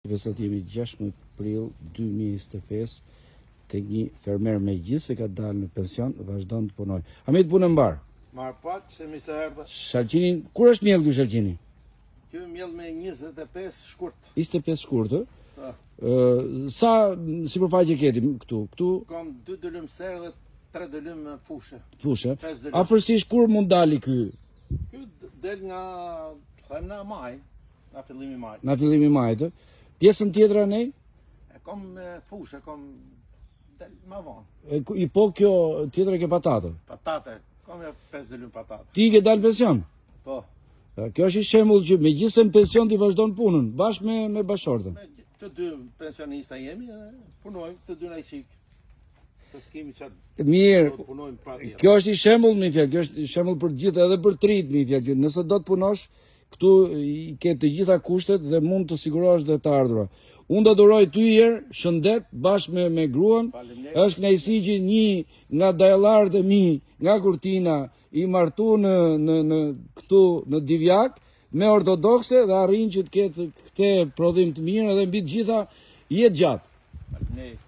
Sot jemi 16 prill 2025 tek një fermer me gjithë se ka dalë në pension, vazhdon të punoj. Hamit punë mbar. Marë pak, se mi se erdhe. Shalqini, kur është mjell ky Shalqini? Kjo mjell me 25 shkurt. 25 shkurt, sa sipërfaqe keti këtu? Këtu Kam 2 dëlym serë dhe 3 dëlym fushë. fushë. 5 dëlym. Afërsisht kur mund dali ky? Kjo del nga, thajmë nga maj, nga fillimi maj. Në fillimi majit. Pjesën tjetër anej? E kam fushë, kam del ma vonë. I po kjo tjetër e ke patate. Patate, kam e 5 dëlym patate. Ti ke dalë pension? Po, Kjo është i shembull që megjithëse në pension ti vazhdon punën bashkë me bashortën. me të dy pensionista jemi, punojmë, të dy na i qikë. Të s'kemi qatë Mirë, punojmë pra tjetër. kjo është i shembull, mi fjalë, kjo është i shembull për gjithë edhe për trit, mi fjalë, që nëse do të punosh, këtu i ke të gjitha kushtet dhe mund të sigurohesh dhe të ardhurat. Unë do duroj ty herë shëndet bashkë me gruan. Faleminderit. Është kënaqësi që një nga dajallarët e mi, nga Kurtina, i martu në këtu në Divjak me ortodokse dhe arrin që të ketë këtë prodhim të mirë edhe mbi të gjitha jetë gjatë. Faleminderit.